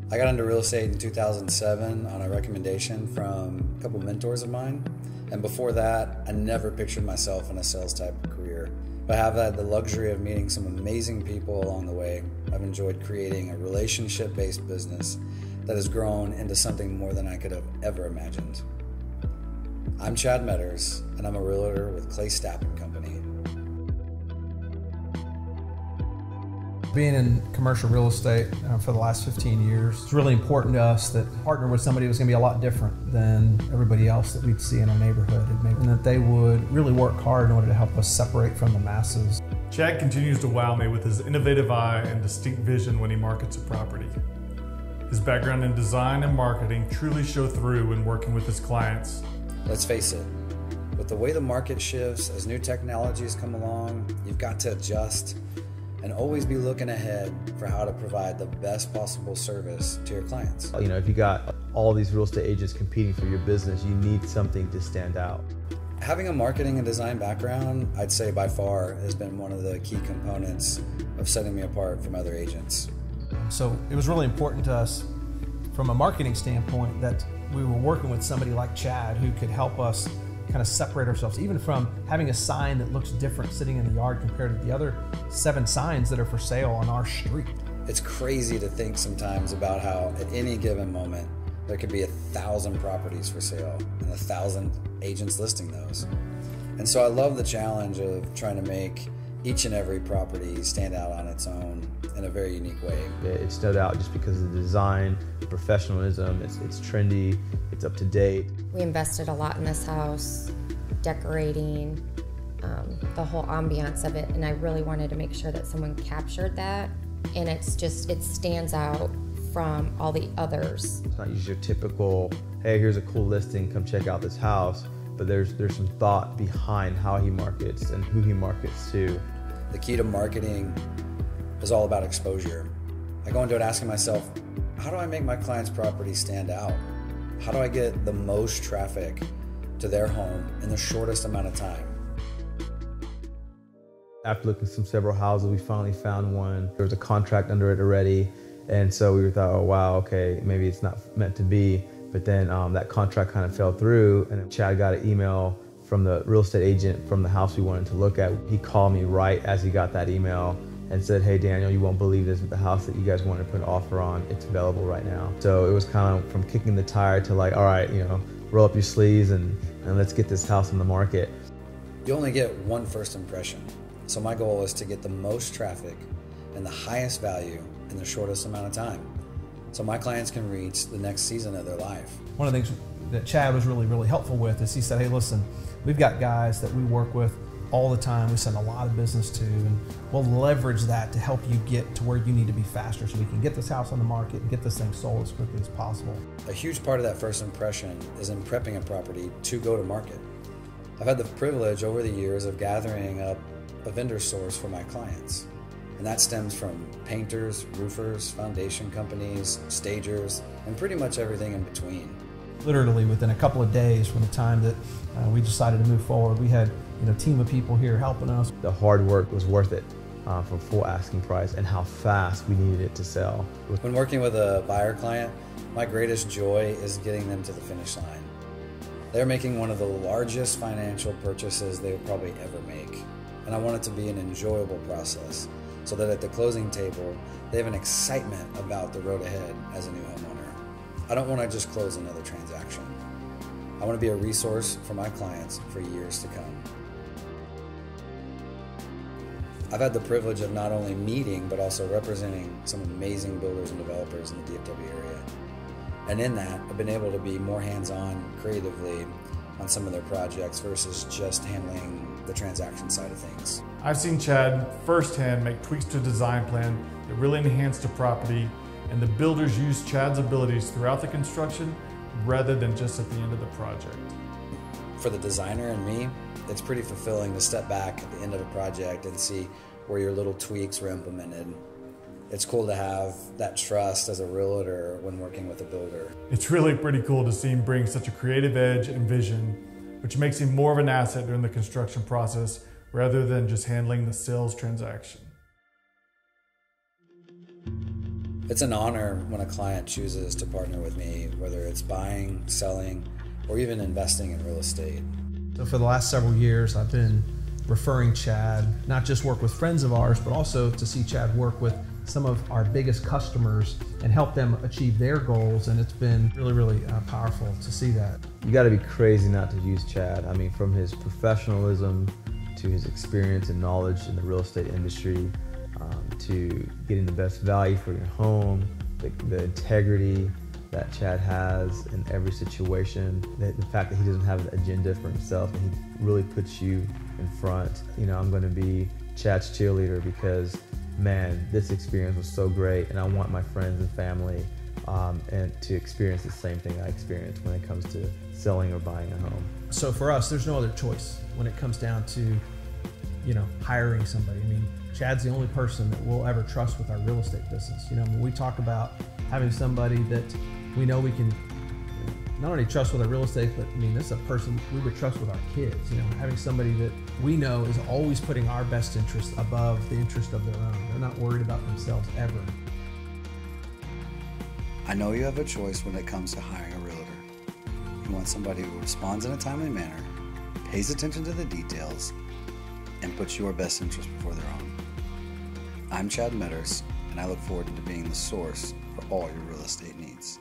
I got into real estate in 2007 on a recommendation from a couple mentors of mine. And before that, I never pictured myself in a sales type of career. But I have had the luxury of meeting some amazing people along the way. I've enjoyed creating a relationship-based business that has grown into something more than I could have ever imagined. I'm Chad Meadors, and I'm a realtor with Clay Stapp & Company. Being in commercial real estate for the last 15 years, it's really important to us that partner with somebody who's going to be a lot different than everybody else that we'd see in our neighborhood, and that they would really work hard in order to help us separate from the masses. Chad continues to wow me with his innovative eye and distinct vision when he markets a property. His background in design and marketing truly show through when working with his clients. Let's face it, with the way the market shifts as new technologies come along, you've got to adjust and always be looking ahead for how to provide the best possible service to your clients. You know, if you got all these real estate agents competing for your business, you need something to stand out. Having a marketing and design background, I'd say by far, has been one of the key components of setting me apart from other agents. So it was really important to us from a marketing standpoint that we were working with somebody like Chad who could help us kind of separate ourselves, even from having a sign that looks different sitting in the yard compared to the other 7 signs that are for sale on our street. It's crazy to think sometimes about how at any given moment there could be 1,000 properties for sale and 1,000 agents listing those. And so I love the challenge of trying to make each and every property stand out on its own in a very unique way. It stood out just because of the design, the professionalism, it's trendy, it's up to date. We invested a lot in this house, decorating, the whole ambiance of it, and I really wanted to make sure that someone captured that, and it stands out from all the others. It's not just your typical, hey, here's a cool listing, come check out this house, but there's some thought behind how he markets and who he markets to. The key to marketing is all about exposure. I go into it asking myself, how do I make my client's property stand out? How do I get the most traffic to their home in the shortest amount of time? After looking at several houses, we finally found one. There was a contract under it already, and so we thought, oh wow, okay, maybe it's not meant to be. But then that contract kind of fell through, and Chad got an email from the real estate agent from the house we wanted to look at. He called me right as he got that email and said, hey Daniel, you won't believe this, but the house that you guys wanted to put an offer on, it's available right now. So it was kind of from kicking the tire to like, all right, you know, roll up your sleeves and let's get this house on the market. You only get one first impression. So my goal is to get the most traffic and the highest value in the shortest amount of time, so my clients can reach the next season of their life. One of the things that Chad was really helpful with is he said, hey listen, we've got guys that we work with all the time, we send a lot of business to, and we'll leverage that to help you get to where you need to be faster so we can get this house on the market and get this thing sold as quickly as possible. A huge part of that first impression is in prepping a property to go to market. I've had the privilege over the years of gathering up a vendor source for my clients. And that stems from painters, roofers, foundation companies, stagers, and pretty much everything in between. Literally within a couple of days from the time that we decided to move forward, we had a team of people here helping us. The hard work was worth it for full asking price, and how fast we needed it to sell. When working with a buyer client, my greatest joy is getting them to the finish line. They're making one of the largest financial purchases they will probably ever make. And I want it to be an enjoyable process, so that at the closing table, they have an excitement about the road ahead as a new homeowner. I don't want to just close another transaction. I want to be a resource for my clients for years to come. I've had the privilege of not only meeting, but also representing some amazing builders and developers in the DFW area. And in that, I've been able to be more hands-on creatively on some of their projects versus just handling the transaction side of things. I've seen Chad firsthand make tweaks to a design plan that really enhanced the property, and the builders use Chad's abilities throughout the construction rather than just at the end of the project. For the designer and me, it's pretty fulfilling to step back at the end of a project and see where your little tweaks were implemented. It's cool to have that trust as a realtor when working with a builder. It's really pretty cool to see him bring such a creative edge and vision, which makes him more of an asset during the construction process rather than just handling the sales transaction. It's an honor when a client chooses to partner with me, whether it's buying, selling, or even investing in real estate. So for the last several years, I've been referring Chad, not just work with friends of ours, but also to see Chad work with some of our biggest customers and help them achieve their goals. And it's been really, really powerful to see that. You got to be crazy not to use Chad. I mean, from his professionalism to his experience and knowledge in the real estate industry, to getting the best value for your home, the integrity that Chad has in every situation, the fact that he doesn't have an agenda for himself and he really puts you in front. You know, I'm going to be Chad's cheerleader because, man, this experience was so great, and I want my friends and family and to experience the same thing I experienced when it comes to selling or buying a home. So for us, there's no other choice when it comes down to, you know, hiring somebody. I mean, Chad's the only person that we'll ever trust with our real estate business. You know, when we talk about having somebody that we know we can not only trust with our real estate, but I mean, this is a person we would trust with our kids. You know, having somebody that we know is always putting our best interest above the interest of their own. They're not worried about themselves ever. I know you have a choice when it comes to hiring a realtor. You want somebody who responds in a timely manner, pays attention to the details, and puts your best interest before their own. I'm Chad Meadors, and I look forward to being the source for all your real estate needs.